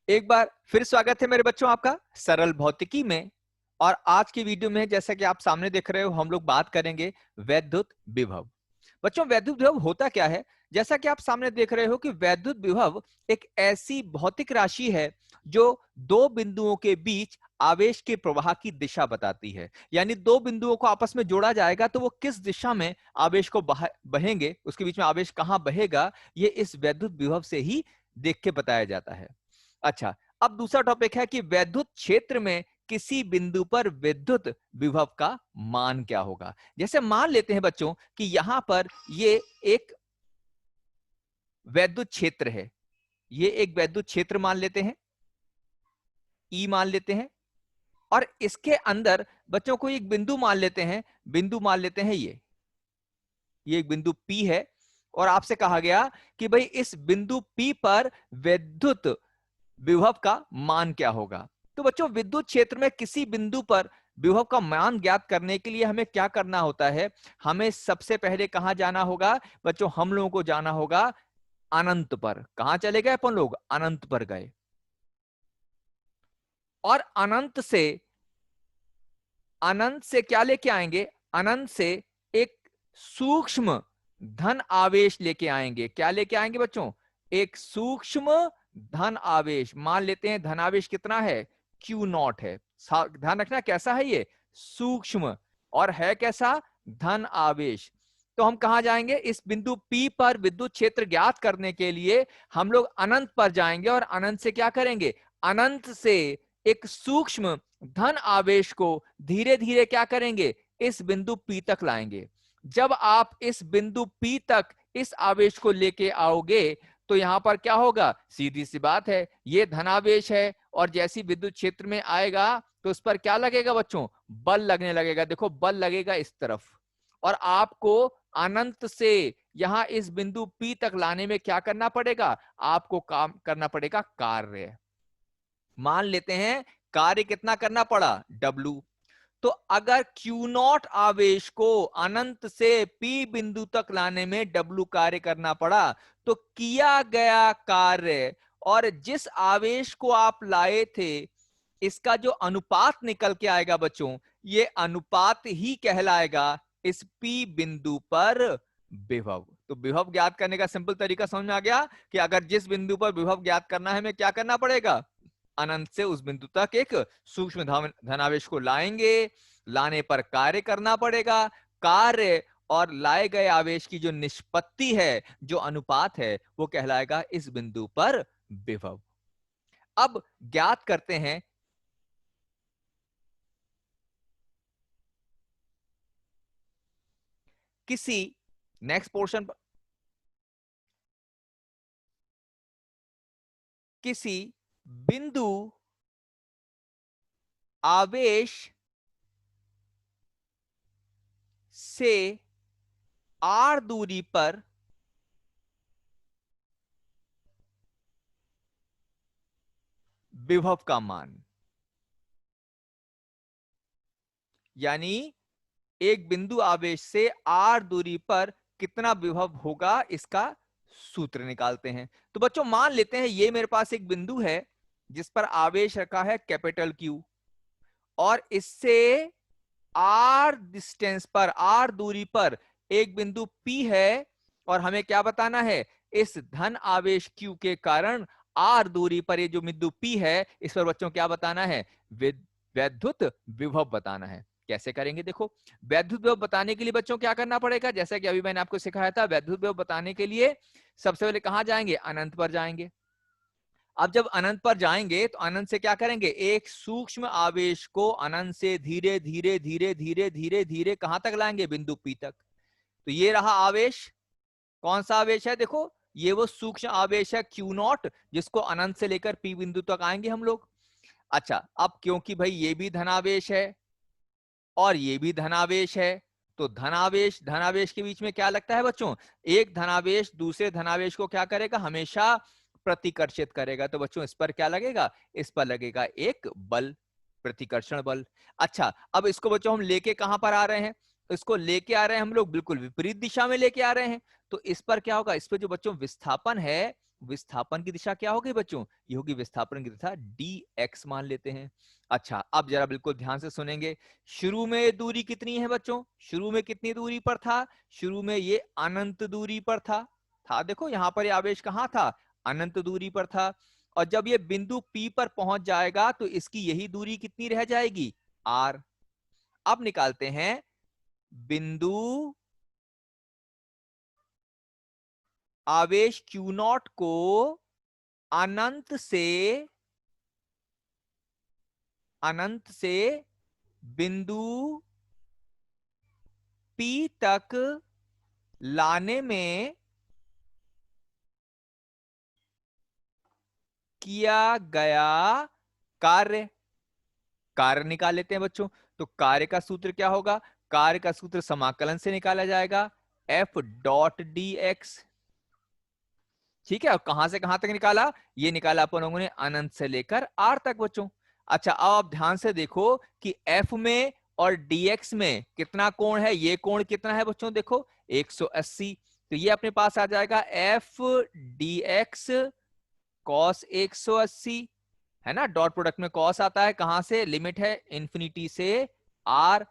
एक बार फिर स्वागत है मेरे बच्चों आपका सरल भौतिकी में। और आज की वीडियो में जैसा कि आप सामने देख रहे हो हम लोग बात करेंगे वैद्युत विभव। बच्चों वैद्युत विभव होता क्या है? जैसा कि आप सामने देख रहे हो कि वैद्युत विभव एक ऐसी भौतिक राशि है जो दो बिंदुओं के बीच आवेश के प्रवाह की दिशा बताती है। यानी दो बिंदुओं को आपस में जोड़ा जाएगा तो वो किस दिशा में आवेश को बहेंगे, उसके बीच में आवेश कहां बहेगा, ये इस वैद्युत विभव से ही देख के बताया जाता है। अच्छा, अब दूसरा टॉपिक है कि वैद्युत क्षेत्र में किसी बिंदु पर विद्युत विभव का मान क्या होगा। जैसे मान लेते हैं बच्चों कि यहां पर ये एक वैद्युत क्षेत्र है, ये एक वैद्युत क्षेत्र मान लेते हैं, ई मान लेते हैं। और इसके अंदर बच्चों को एक बिंदु मान लेते हैं, बिंदु मान लेते हैं ये एक बिंदु P है। और आपसे कहा गया कि भाई इस बिंदु P पर विद्युत विभव का मान क्या होगा। तो बच्चों विद्युत क्षेत्र में किसी बिंदु पर विभव का मान ज्ञात करने के लिए हमें क्या करना होता है? हमें सबसे पहले कहां जाना होगा बच्चों? हम लोगों को जाना होगा अनंत पर। कहां चले गए अपन लोग? अनंत पर गए। और अनंत से क्या लेके आएंगे? अनंत से एक सूक्ष्म धन आवेश लेके आएंगे। क्या लेके आएंगे बच्चों? एक सूक्ष्म धन आवेश। मान लेते हैं धनावेश कितना है? Q0 है। ध्यान रखना कैसा है ये? सूक्ष्म। और है कैसा? धन आवेश। तो हम कहां जाएंगे? इस बिंदु P पर विद्युत क्षेत्र ज्ञात करने के लिए हम लोग अनंत पर जाएंगे। और अनंत से क्या करेंगे? अनंत से एक सूक्ष्म धन आवेश को धीरे धीरे क्या करेंगे? इस बिंदु P तक लाएंगे। जब आप इस बिंदु P तक इस आवेश को लेके आओगे तो यहां पर क्या होगा? सीधी सी बात है, ये धनावेश है और जैसी विद्युत क्षेत्र में आएगा तो उस पर क्या लगेगा बच्चों? बल लगने लगेगा। देखो बल लगेगा इस तरफ। और आपको अनंत से यहां इस बिंदु P तक लाने में क्या करना पड़ेगा? आपको काम करना पड़ेगा कार्य। मान लेते हैं कार्य कितना करना पड़ा? W। तो अगर Q0 आवेश को अनंत से P बिंदु तक लाने में W कार्य करना पड़ा तो किया गया कार्य और जिस आवेश को आप लाए थे इसका जो अनुपात निकल के आएगा बच्चों, ये अनुपात ही कहलाएगा इस P बिंदु पर विभव। तो विभव ज्ञात करने का सिंपल तरीका समझ में आ गया कि अगर जिस बिंदु पर विभव ज्ञात करना है हमें क्या करना पड़ेगा? अनंत से उस बिंदु तक एक सूक्ष्म धनावेश को लाएंगे। लाने पर कार्य करना पड़ेगा। कार्य और लाए गए आवेश की जो निष्पत्ति है, जो अनुपात है, वो कहलाएगा इस बिंदु पर विभव। अब ज्ञात करते हैं किसी नेक्स्ट पोर्शन पर किसी बिंदु आवेश से r दूरी पर विभव का मान। यानी एक बिंदु आवेश से r दूरी पर कितना विभव होगा इसका सूत्र निकालते हैं। तो बच्चों मान लेते हैं ये मेरे पास एक बिंदु है जिस पर आवेश रखा है कैपिटल Q और इससे r डिस्टेंस पर, r दूरी पर एक बिंदु P है। और हमें क्या बताना है? इस धन आवेश Q के कारण r दूरी पर ये जो बिंदु P है इस पर बच्चों क्या बताना है? वैद्युत विभव बताना है। कैसे करेंगे? देखो वैद्युत विभव बताने के लिए बच्चों क्या करना पड़ेगा? जैसा कि अभी मैंने आपको सिखाया था, वैद्युत विभव बताने के लिए सबसे पहले कहां जाएंगे? अनंत पर जाएंगे। अब जब अनंत पर जाएंगे तो अनंत से क्या करेंगे? एक सूक्ष्म आवेश को अनंत से धीरे धीरे धीरे धीरे धीरे धीरे कहां तक लाएंगे? बिंदु P तक। तो ये रहा आवेश। कौन सा आवेश है? देखो ये वो सूक्ष्म आवेश है Q0 जिसको अनंत से लेकर P बिंदु तक आएंगे हम लोग। अच्छा, अब क्योंकि भाई ये भी धनावेश है और ये भी धनावेश है तो धनावेश धनावेश के बीच में क्या लगता है बच्चों? एक धनावेश दूसरे धनावेश को क्या करेगा? हमेशा प्रतिकर्षित करेगा। तो बच्चों इस पर क्या लगेगा? इस पर लगेगा एक बल, प्रतिकर्षण बल। अच्छा, अब इसको बच्चों हम लेके कहां पर आ रहे हैं? तो इसको लेके आ रहे हैं हम लोग बिल्कुल विपरीत दिशा में लेके आ रहे हैं। तो इस पर क्या होगा? इस पर जो बच्चों विस्थापन है विस्थापन की दिशा क्या होगी बच्चों? ये होगी विस्थापन की दिशा dx मान लेते हैं। अच्छा, अब जरा बिल्कुल ध्यान से सुनेंगे। शुरू में दूरी कितनी है बच्चों? शुरू में कितनी दूरी पर था? शुरू में ये अनंत दूरी पर था देखो यहां पर ये आवेश कहां था? अनंत दूरी पर था। और जब ये बिंदु P पर पहुंच जाएगा तो इसकी यही दूरी कितनी रह जाएगी? r। अब निकालते हैं बिंदु आवेश Q0 को अनंत से बिंदु P तक लाने में किया गया कार्य। कार्य निकाल लेते हैं बच्चों। तो कार्य का सूत्र क्या होगा? कार्य का सूत्र समाकलन से निकाला जाएगा, F डॉट dx। ठीक है, और कहां से कहां तक निकाला? ये निकाला अपन लोगों ने अनंत से लेकर r तक बच्चों। अच्छा, अब आप ध्यान से देखो कि f में और dx में कितना कोण है? ये कोण कितना है बच्चों? देखो 180। तो ये अपने पास आ जाएगा f dx cos 180, है ना। डॉट प्रोडक्ट में cos आता है, कहां से? लिमिट है इंफिनिटी से r,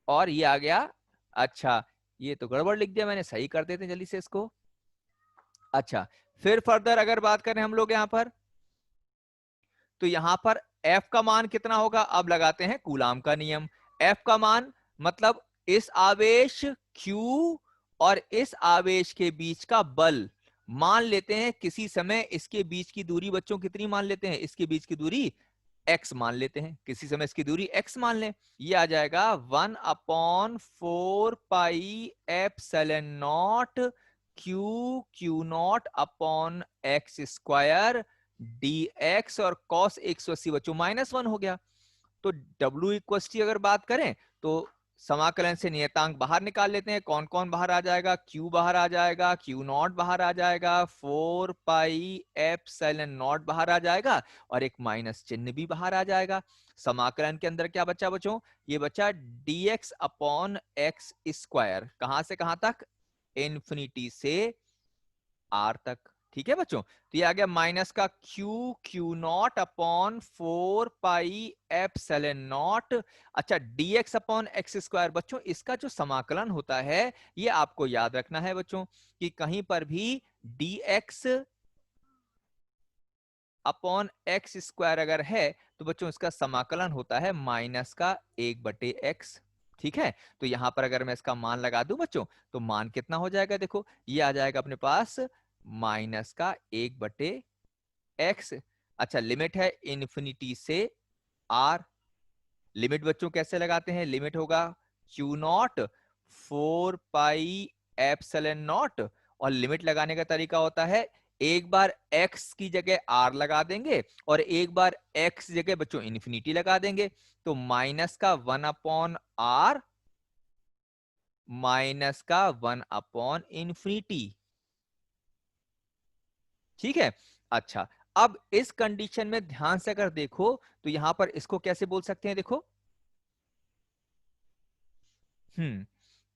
और ये आ गया। अच्छा, ये तो गड़बड़ लिख दिया मैंने, सही कर देते जल्दी से इसको। अच्छा, फिर फर्दर अगर बात करें हम लोग यहां पर, तो यहां पर F का मान कितना होगा? अब लगाते हैं कूलाम का नियम। F का मान मतलब इस आवेश Q और इस आवेश के बीच का बल। मान लेते हैं किसी समय इसके बीच की दूरी बच्चों कितनी मान लेते हैं? इसके बीच की दूरी x मान लेते हैं, किसी समय इसकी दूरी x मान लें। ये आ जाएगा 1/4 pi epsilon naught Q not upon x square dx, और cos 180 बच्चों -1 हो गया। तो W इक्वल टी अगर बात करें तो समाकलन से नियतांक बाहर निकाल लेते हैं। कौन कौन बाहर आ जाएगा? Q बाहर आ जाएगा, Q0 बाहर आ जाएगा, 4 पाई एप्सिलॉन नॉट बाहर आ जाएगा, और एक माइनस चिन्ह भी बाहर आ जाएगा। समाकलन के अंदर क्या बचा बच्चों? ये बचा dx अपॉन एक्स स्क्वायर। कहां से कहां तक? इंफिनिटी से r तक। ठीक है बच्चों, तो ये आ गया माइनस का Q not upon 4 pi epsilon not. अच्छा, dx अपॉन एक्स स्क्वायर बच्चों, इसका जो समाकलन होता है ये आपको याद रखना है बच्चों कि कहीं पर भी dx अपॉन एक्स स्क्वायर अगर है तो बच्चों इसका समाकलन होता है माइनस का 1/x। ठीक है, तो यहां पर अगर मैं इसका मान लगा दूं बच्चों तो मान कितना हो जाएगा? देखो ये आ जाएगा अपने पास माइनस का 1/x। अच्छा, लिमिट है इंफिनिटी से r। लिमिट बच्चों कैसे लगाते हैं? लिमिट होगा Q0 4 पाई एप्सिलॉन नॉट, और लिमिट लगाने का तरीका होता है एक बार x की जगह r लगा देंगे और एक बार x जगह बच्चों इंफिनिटी लगा देंगे। तो माइनस का 1/r माइनस का 1/इंफिनिटी। ठीक है। अच्छा, अब इस कंडीशन में ध्यान से अगर देखो तो यहां पर इसको कैसे बोल सकते हैं? देखो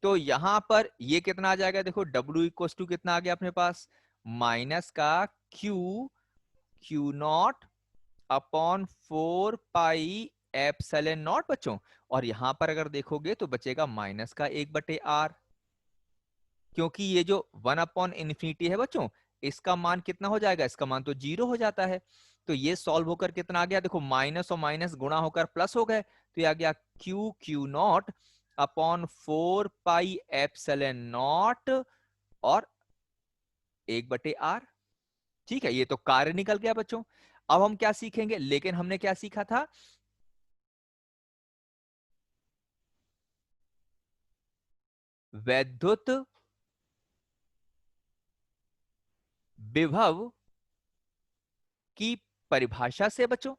तो यहां पर ये कितना आ जाएगा? देखो W इक्वल टू कितना आ गया अपने पास? माइनस का Q0 upon 4 pi epsilon not बच्चों, और यहां पर अगर देखोगे तो बचेगा माइनस का 1/r, क्योंकि ये जो 1/इंफिनिटी है बच्चों इसका मान कितना हो जाएगा? इसका मान तो 0 हो जाता है। तो ये सॉल्व होकर कितना आ गया? देखो माइनस और माइनस गुणा होकर प्लस हो गए, तो ये आ गया Q0 upon 4 pi epsilon not और 1/r। ठीक है, ये तो कार्य निकल गया बच्चों। अब हम क्या सीखेंगे? लेकिन हमने क्या सीखा था? वैद्युत विभव की परिभाषा से बच्चों।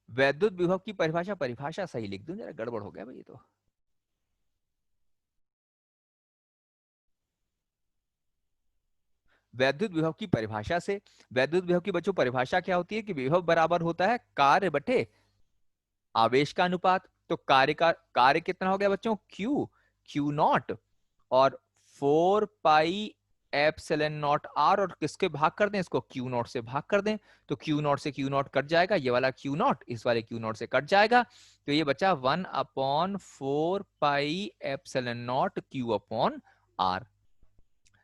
वैद्युत विभव की परिभाषा, परिभाषा सही लिख दूं, जरा गड़बड़ हो गया भाई ये तो। वैद्युत विभव की परिभाषा से। वैद्युत विभव की बच्चों परिभाषा क्या होती है? कि विभव बराबर होता है कार्य बटे आवेश का अनुपात। तो कार्य कितना हो गया बच्चों? Q। क्यू नॉट और 4 पाई एप्सिलॉन नॉट आर, और किसके भाग कर दें इसको, क्यू नॉट से भाग कर दें, तो क्यू नॉट से क्यू नॉट कट जाएगा, ये वाला क्यू नॉट इस वाले क्यू नॉट से कट जाएगा, तो ये बचा 1/4 pi epsilon naught Q upon R.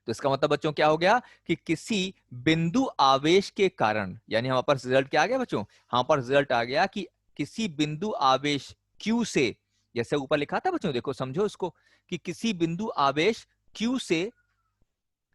तो इसका मतलब बच्चों क्या हो गया कि किसी बिंदु आवेश के कारण, यानी हमारे पास रिजल्ट क्या आ गया बच्चों, हमारे पास रिजल्ट आ गया कि किसी बिंदु आवेश Q से, जैसे ऊपर लिखा था बच्चों, देखो समझो इसको, कि किसी बिंदु आवेश Q से,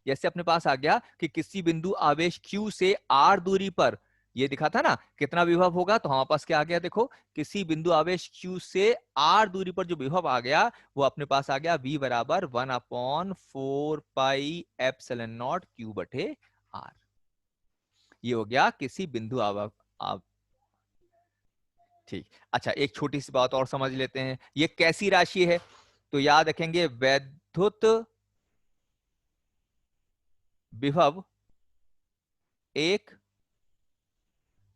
जैसे अपने पास आ गया कि किसी बिंदु आवेश Q से R दूरी पर, ये दिखा था ना कितना विभव होगा, तो हमारे पास क्या आ गया, देखो किसी बिंदु आवेश Q से R दूरी पर जो विभव आ गया वो अपने पास आ गया V बराबर 1/4 पाई एप्सिलॉन नॉट Q बटे R। ये हो गया किसी बिंदु ठीक। अच्छा, एक छोटी सी बात और समझ लेते हैं, ये कैसी राशि है, तो याद रखेंगे वैद्युत विभव एक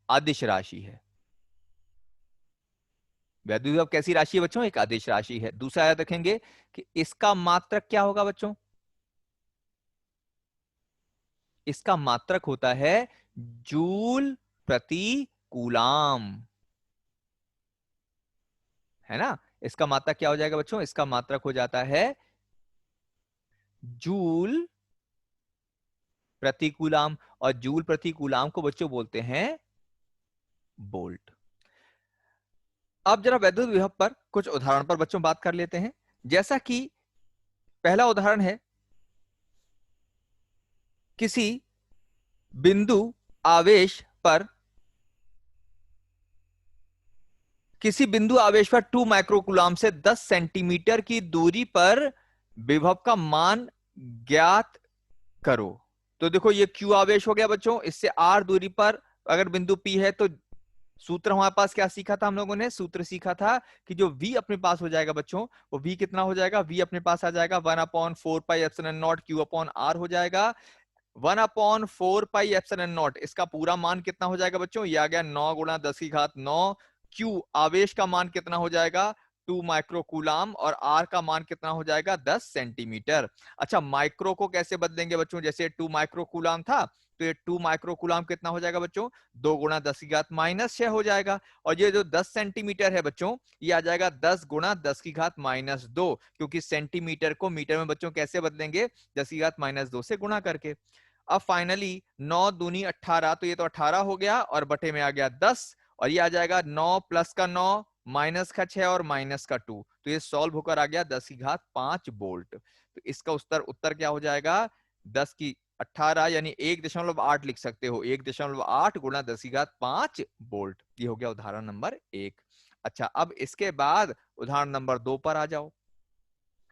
अदिश राशि है। वैद्युत विभव कैसी राशि है बच्चों, एक अदिश राशि है। दूसरा याद रखेंगे कि इसका मात्रक क्या होगा बच्चों, इसका मात्रक होता है जूल प्रति कूलाम, है ना। इसका मात्रक क्या हो जाएगा बच्चों, इसका मात्रक हो जाता है जूल प्रति कूलाम, और जूल प्रति कूलाम को बच्चों बोलते हैं वोल्ट। अब जरा वैद्युत विभव पर कुछ उदाहरण पर बच्चों बात कर लेते हैं। जैसा कि पहला उदाहरण है, किसी बिंदु आवेश पर, किसी बिंदु आवेश पर 2 माइक्रोकूलाम से 10 सेंटीमीटर की दूरी पर विभव का मान ज्ञात करो। तो देखो ये क्यू आवेश हो गया बच्चों, इससे आर दूरी पर अगर बिंदु पी है, तो सूत्र हमारे पास क्या सीखा था, हम लोगों ने सूत्र सीखा था कि जो v अपने पास हो जाएगा बच्चों, वो v कितना हो जाएगा, v अपने पास आ जाएगा 1/4 pi epsilon naught Q upon R हो जाएगा। 1/4 पाई एप्सिलॉन नॉट, इसका पूरा मान कितना हो जाएगा बच्चों, ये आ गया 9 गुणा 10 की घात 9। क्यू आवेश का मान कितना हो जाएगा, 2 माइक्रोकूलाम, और आर का मान कितना हो जाएगा, 10 सेंटीमीटर। अच्छा, माइक्रो को कैसे बदलेंगे बच्चों, जैसे 2 माइक्रोकूलाम था, तो ये 2 माइक्रोकूलाम कितना हो जाएगा बच्चों, 2 गुणा 10 की घात -6 हो जाएगा। और ये जो 10 सेंटीमीटर है बच्चों, ये आ जाएगा 10 गुणा 10 की घात -2, क्योंकि सेंटीमीटर को मीटर में बच्चों कैसे बदलेंगे, 10 की घात -2 से गुणा करके। अब फाइनली 9 दूनी 18, तो ये तो 18 हो गया, और बटे में आ गया 10, और ये आ जाएगा 9 प्लस का 9 माइनस का 6 और माइनस का 2, तो ये सॉल्व होकर आ गया 10 की घात 5 वोल्ट। तो इसका उत्तर क्या हो जाएगा, 10 की 18 यानी 1.8 लिख सकते हो, 1.8 गुणा 10 की घात 5 वोल्ट। ये हो गया उदाहरण नंबर 1। अच्छा, अब इसके बाद उदाहरण नंबर 2 पर आ जाओ।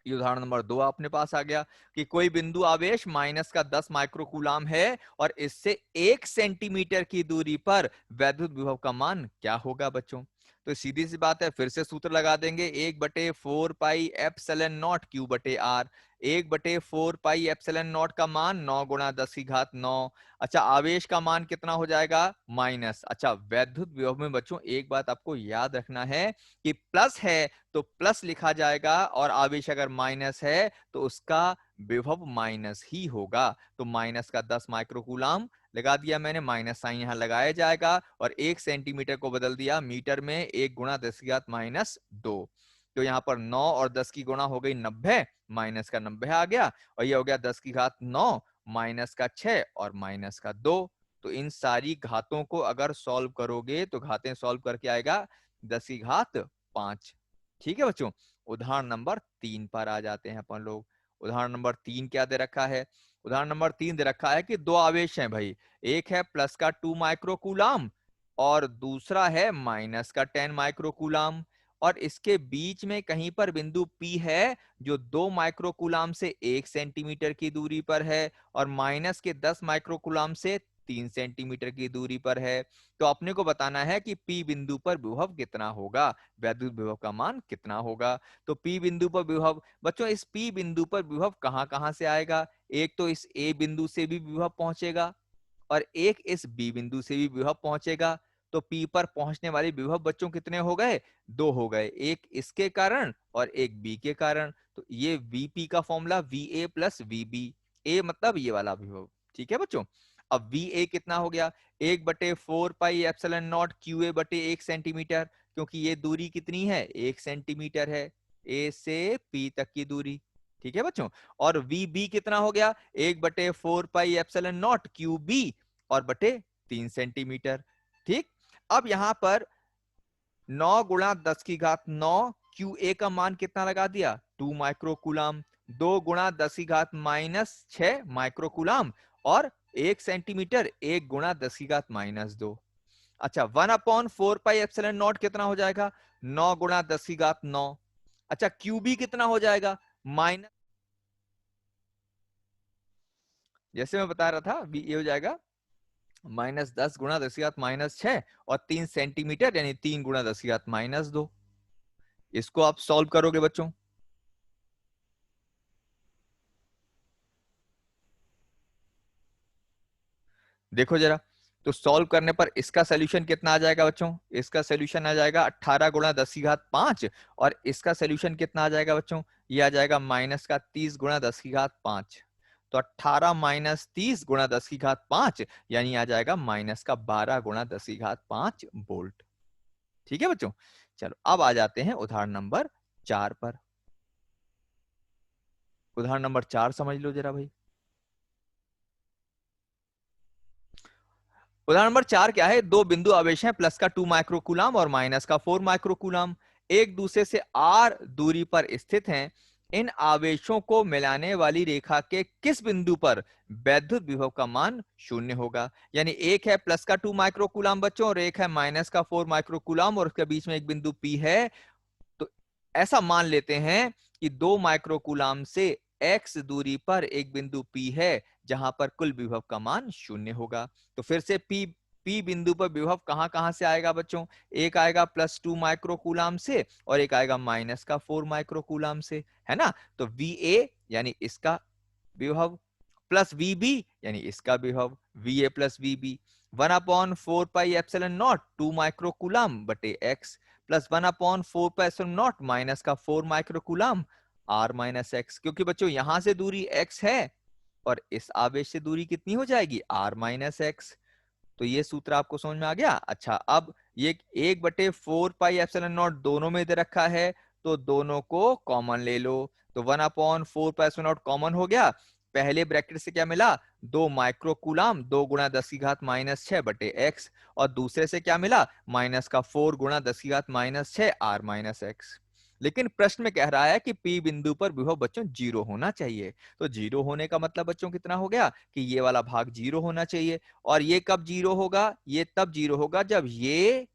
ये उदाहरण नंबर 2 अपने पास आ गया कि कोई बिंदु आवेश माइनस का 10 माइक्रोकूलाम है, और इससे 1 सेंटीमीटर की दूरी पर वैद्युत विभव का मान क्या होगा बच्चों। तो सीधी सी बात है, फिर से सूत्र लगा देंगे, 1/4 पाई एप्सिलॉन नॉट क्यू बटे आर। 1/4 पाई एप्सिलॉन नॉट का मान 9 गुणा 10 की घात 9। अच्छा, आवेश का मान कितना हो जाएगा, माइनस। अच्छा, वैद्युत विभव में बच्चों एक बात आपको याद रखना है कि प्लस है तो प्लस लिखा जाएगा, और आवेश अगर माइनस है तो उसका विभव माइनस ही होगा। तो माइनस का 10 माइक्रोकूलाम लगा दिया मैंने, माइनस साइन यहां लगाया जाएगा, और 1 सेंटीमीटर को बदल दिया मीटर में, 1 गुणा 10 की घात -2। तो यहाँ पर 9 और 10 की गुणा हो गई 90, माइनस का 90 आ गया, और ये हो गया 10 की घात 9 माइनस का 6 और माइनस का 2। तो इन सारी घातों को अगर सॉल्व करोगे तो घातें सॉल्व करके आएगा 10 की घात 5। ठीक है बच्चों, उदाहरण नंबर 3 पर आ जाते हैं अपन लोग। उदाहरण नंबर 3 क्या दे रखा है, उदाहरण नंबर 3 दे रखा है कि दो आवेश हैं भाई, एक है प्लस का 2 माइक्रोकूलाम और दूसरा है माइनस का 10 माइक्रोकूलाम, और इसके बीच में कहीं पर बिंदु P है जो 2 माइक्रोकूलाम से 1 सेंटीमीटर की दूरी पर है, और माइनस के 10 माइक्रोकूलाम से 3 सेंटीमीटर की दूरी पर है। तो अपने को बताना है कि P बिंदु पर विभव कितना होगा, वैद्युत विभव का मान कितना होगा। तो P बिंदु पर विभव बच्चों, इस P बिंदु पर विभव कहां कहां से आएगा, एक तो इस A बिंदु से भी विभव पहुंचेगा, और एक इस B बिंदु से भी विभव पहुंचेगा। तो P पर पहुंचने वाली विभव बच्चों कितने हो गए? 2 हो गए, एक इसके कारण और एक B के कारण। तो ये VP का formula VA plus VB, A मतलब ये वाला विभव। ठीक है बच्चों, अब VA कितना हो गया? 1/4 पाई एप्सिलॉन नॉट QA बटे 1 सेंटीमीटर, क्योंकि ये दूरी कितनी है? 1 सेंटीमीटर है, A से P तक की दूरी। ठीक है बच्चों, और VB कितना हो गया? 1/4 पाई एप्सिलॉन नॉट QB और बटे 3 सेंटीमीटर। ठीक, अब यहां पर 9 गुणा 10 की घात 9 QA का मान कितना लगा दिया? 2 माइक्रोकूलम। 2 गुणा 10 की घात -6 माइक्रोकूलम, और 1 सेंटीमीटर 1 गुणा 10 की घात -2। अच्छा, 1/4 पाई एप्सिलॉन नॉट कितना हो जाएगा? 9 गुणा 10 की घात 9। अच्छा, QB कितना हो जाएगा? माइनस, जैसे मैं बता रहा था, ये हो जाएगा -10 गुणा 10 की घात -6 और 3 सेंटीमीटर यानी 3 गुणा 10 की घात -2। इसको आप सॉल्व करोगे बच्चों, देखो जरा, तो सॉल्व करने पर इसका सोल्यूशन कितना आ जाएगा बच्चों? इसका सोल्यूशन आ जाएगा 18 गुणा 10 की घात 5, और इसका सोल्यूशन कितना आ जाएगा बच्चों? ये आ जाएगा -30 गुणा 10 की घात 5। तो 18 - 30 गुणा 10 की घात 5 यानी आ जाएगा -12 गुणा 10 की घात 5 वोल्ट। ठीक है बच्चों, चलो अब आ जाते हैं उदाहरण नंबर 4 पर। उदाहरण नंबर 4 समझ लो जरा भाई। उदाहरण नंबर 4 क्या है? दो बिंदु आवेश हैं, प्लस का 2 माइक्रोकूलम और माइनस का 4 माइक्रोकूलम, एक दूसरे से r दूरी पर स्थित हैं। इन आवेशों को मिलाने वाली रेखा के किस बिंदु पर वैद्युत विभव का मान शून्य होगा? यानी एक है प्लस का 2 माइक्रोकूलम बच्चों, और एक है माइनस का 4 माइक्रोकूलम, और उसके बीच में एक बिंदु P है। तो ऐसा मान लेते हैं कि 2 माइक्रोकूलम से x दूरी पर एक बिंदु P है, जहां पर कुल विभव का मान शून्य होगा। तो फिर से P बिंदु पर विभव कहां कहां से आएगा बच्चों? एक आएगा +2 माइक्रोकूलम से, और एक आएगा -4 माइक्रोकूलम से, है ना? तो VA यानी इसका विभव, प्लस VB यानी इसका विभव, VA plus VB। 1/4 pi epsilon not 2 microcoulomb बटे x, plus 1/4 pi epsilon not minus का 4 माइक्रोकूलम r माइनस एक्स, क्योंकि बच्चों यहां से दूरी x है और इस आवेश से दूरी कितनी हो जाएगी? r minus x. तो ये सूत्र आपको समझ में आ गया? अच्छा, अब ये 1/4 पाई एप्सिलॉन नॉट दोनों में दे रखा है, तो दोनों को कॉमन ले लो। तो 1/4 पाई एप्सिलॉन नॉट कॉमन हो गया, पहले ब्रैकेट से क्या मिला? 2 माइक्रोकूलम 2 गुणा 10 की घात -6 बटे एक्स, और दूसरे से क्या मिला? माइनस का 4 गुणा 10 की घात -6 r माइनस एक्स। लेकिन प्रश्न में कह रहा है कि P बिंदु पर विभव बच्चों 0 होना चाहिए। तो 0 होने का मतलब बच्चों कितना हो गया? कि ये वाला भाग 0 होना चाहिए। और ये कब 0 होगा? ये तब 0 होगा जब ये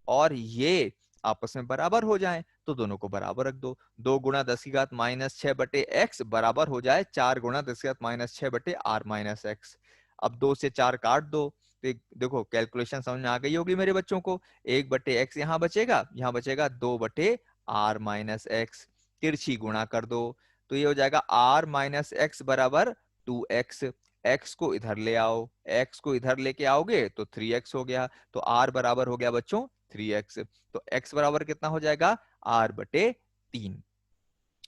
और ये आपस में बराबर हो जाएं। तो दोनों को बराबर रख दो। 2 गुणा 10 की घात -6 बटे एक्स बराबर हो जाए 4 गुणा 10 की घात -6 बटे r माइनस एक्स। अब 2 से 4 काट दो, तो देखो कैलकुलेशन समझ में आ गई होगी मेरे बच्चों को। 1 बटे एक्स यहाँ बचेगा, यहाँ बचेगा 2 बटे r माइनस एक्स। तिरछी गुणा कर दो, तो ये हो जाएगा r माइनस एक्स बराबर 2x। x को इधर ले आओ, x को इधर लेके आओगे तो 3x हो गया। तो r बराबर हो गया बच्चों 3x। तो x बराबर कितना हो जाएगा? r बटे 3।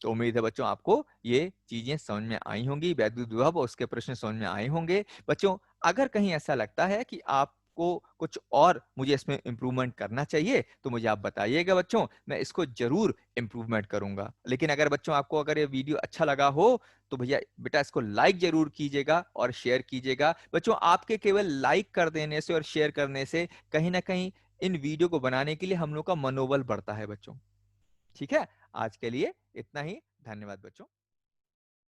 तो उम्मीद है बच्चों आपको ये चीजें समझ में आई होंगी, वैद्युत विभव और उसके प्रश्न समझ में आए होंगे। बच्चों अगर कहीं ऐसा लगता है कि आपको कुछ और मुझे इसमें इम्प्रूवमेंट करना चाहिए, तो मुझे आप बताइएगा बच्चों, मैं इसको जरूर इम्प्रूवमेंट करूंगा। लेकिन अगर बच्चों आपको अगर ये वीडियो अच्छा लगा हो, तो भैया बेटा इसको लाइक जरूर कीजिएगा और शेयर कीजिएगा। बच्चों आपके केवल लाइक कर देने से और शेयर करने से कहीं ना कहीं इन वीडियो को बनाने के लिए हम लोग का मनोबल बढ़ता है बच्चों। ठीक है, आज के लिए इतना ही। धन्यवाद बच्चों।